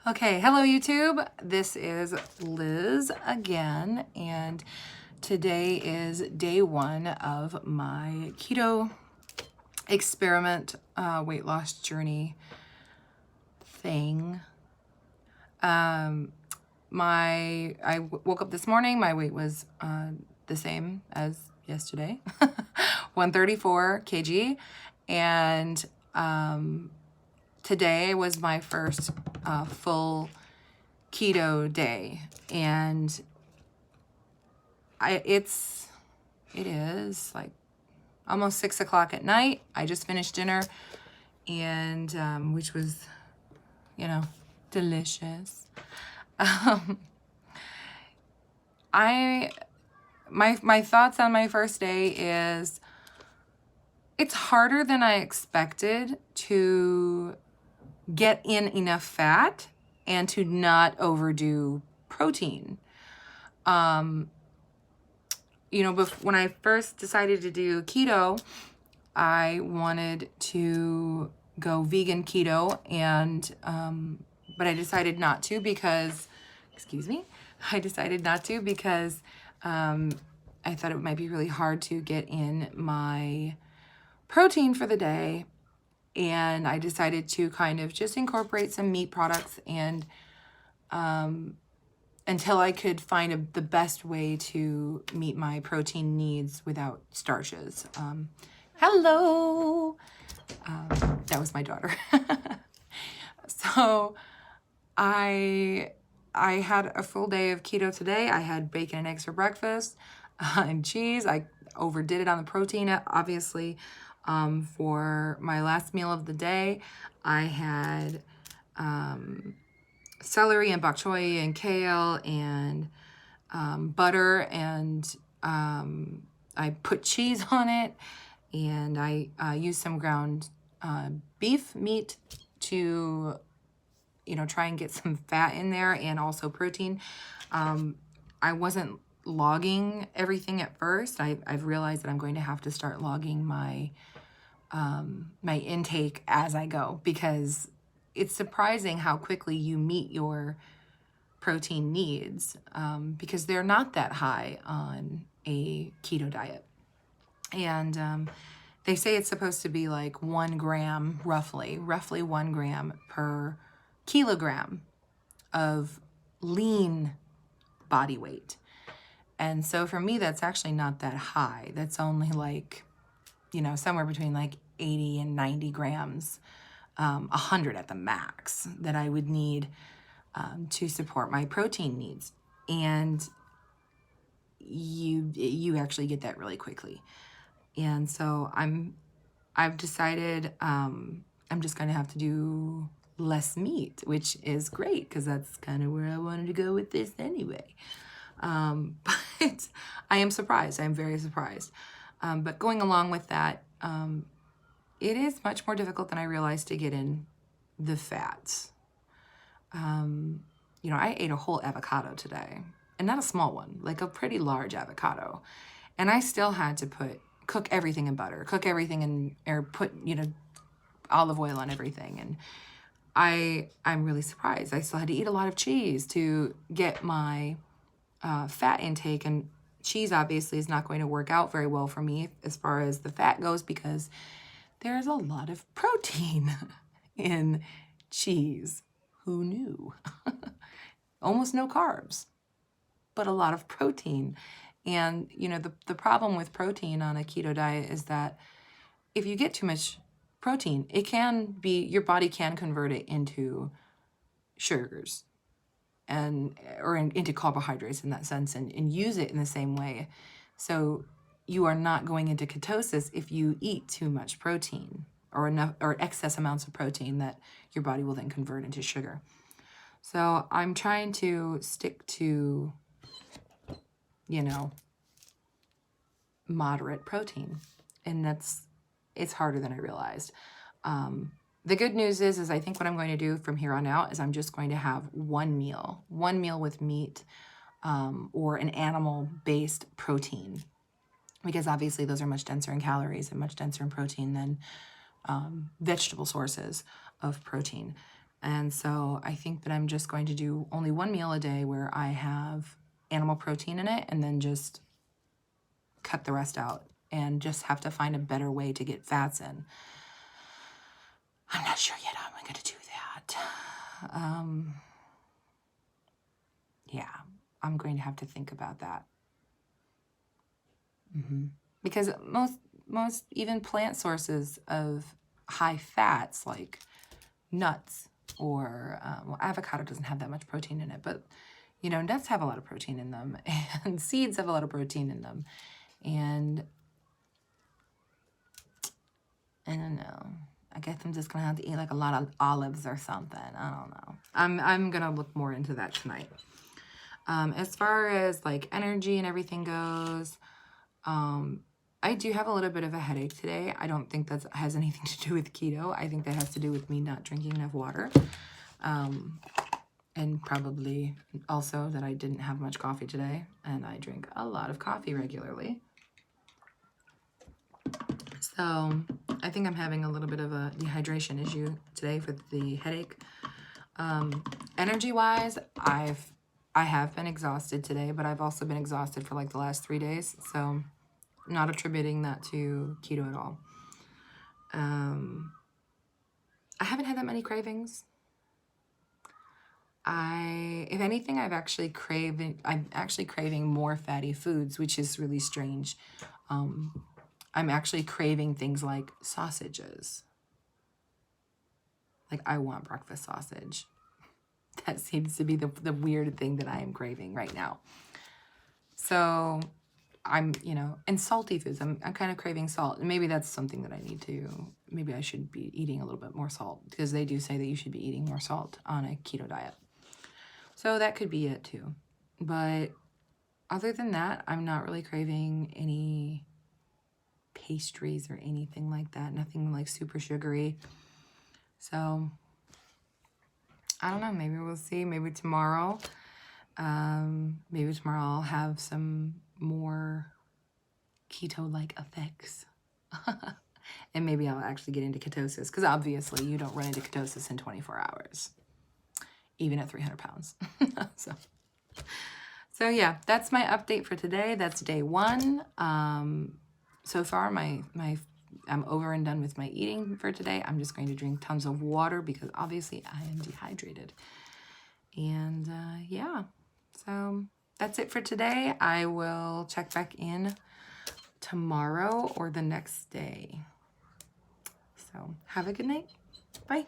Okay, hello YouTube. This is Liz again, and today is day one of my keto experiment weight loss journey thing. I woke up this morning, my weight was the same as yesterday, 134 kg, and today was my first full keto day, and it is like almost 6 o'clock at night. I just finished dinner, and which was, delicious. My thoughts on my first day is it's harder than I expected to get in enough fat and to not overdo protein. When I first decided to do keto, I wanted to go vegan keto, and but I decided not to because, I decided not to because I thought it might be really hard to get in my protein for the day. And I decided to kind of just incorporate some meat products, and until I could find the best way to meet my protein needs without starches. Hello! That was my daughter. So I had a full day of keto today. I had bacon and eggs for breakfast and cheese. I overdid it on the protein, obviously. For my last meal of the day, I had celery and bok choy and kale and butter, and I put cheese on it, and I used some ground beef meat to try and get some fat in there and also protein. I wasn't logging everything at first. I've realized that I'm going to have to start logging my my intake as I go, because it's surprising how quickly you meet your protein needs, because they're not that high on a keto diet. And they say it's supposed to be like 1 gram, roughly 1 gram per kilogram of lean body weight. And so for me, that's actually not that high. That's only like, somewhere between like 80 and 90 grams, 100 at the max that I would need to support my protein needs. And you actually get that really quickly. And so I've decided I'm just going to have to do less meat, which is great because that's kind of where I wanted to go with this anyway. But I am surprised. I'm very surprised. But going along with that, it is much more difficult than I realized to get in the fats. I ate a whole avocado today, and not a small one, like a pretty large avocado. And I still had to cook everything in butter, or put, olive oil on everything. And I'm really surprised. I still had to eat a lot of cheese to get my fat intake, and cheese obviously is not going to work out very well for me as far as the fat goes, because there's a lot of protein in cheese. Who knew? Almost no carbs, but a lot of protein. And, the problem with protein on a keto diet is that if you get too much protein, your body can convert it into sugars into carbohydrates in that sense, and use it in the same way. So you are not going into ketosis if you eat too much protein or excess amounts of protein that your body will then convert into sugar. So I'm trying to stick to, moderate protein, and it's harder than I realized. The good news is I think what I'm going to do from here on out is I'm just going to have one meal with meat, or an animal-based protein, because obviously those are much denser in calories and much denser in protein than vegetable sources of protein. And so I think that I'm just going to do only one meal a day where I have animal protein in it, and then just cut the rest out and just have to find a better way to get fats in. I'm not sure yet how I'm going to do that. Yeah, I'm going to have to think about that. Because most even plant sources of high fats, like nuts or well, avocado doesn't have that much protein in it, but you know, nuts have a lot of protein in them, and seeds have a lot of protein in them, and I don't know. I guess I'm just gonna have to eat like a lot of olives or something. I don't know. I'm gonna look more into that tonight. As far as like energy and everything goes, I do have a little bit of a headache today. I don't think that has anything to do with keto. I think that has to do with me not drinking enough water. And probably also that I didn't have much coffee today, and I drink a lot of coffee regularly. So I think I'm having a little bit of a dehydration issue today for the headache. Energy-wise, I have been exhausted today, but I've also been exhausted for like the last 3 days. So not attributing that to keto at all. I haven't had that many cravings. If anything, I'm actually craving more fatty foods, which is really strange. I'm actually craving things like sausages. Like, I want breakfast sausage. That seems to be the weird thing that I am craving right now. So I'm, and salty foods. I'm kind of craving salt. And maybe that's something that maybe I should be eating a little bit more salt, because they do say that you should be eating more salt on a keto diet. So that could be it too. But other than that, I'm not really craving any pastries or anything like that. Nothing like super sugary. So I don't know. Maybe we'll see. Maybe tomorrow. Maybe tomorrow I'll have some more keto-like effects. And maybe I'll actually get into ketosis, because obviously you don't run into ketosis in 24 hours, even at 300 pounds. So yeah, that's my update for today. That's day 1. So far, I'm over and done with my eating for today. I'm just going to drink tons of water, because obviously I am dehydrated. And yeah, so that's it for today. I will check back in tomorrow or the next day. So have a good night. Bye.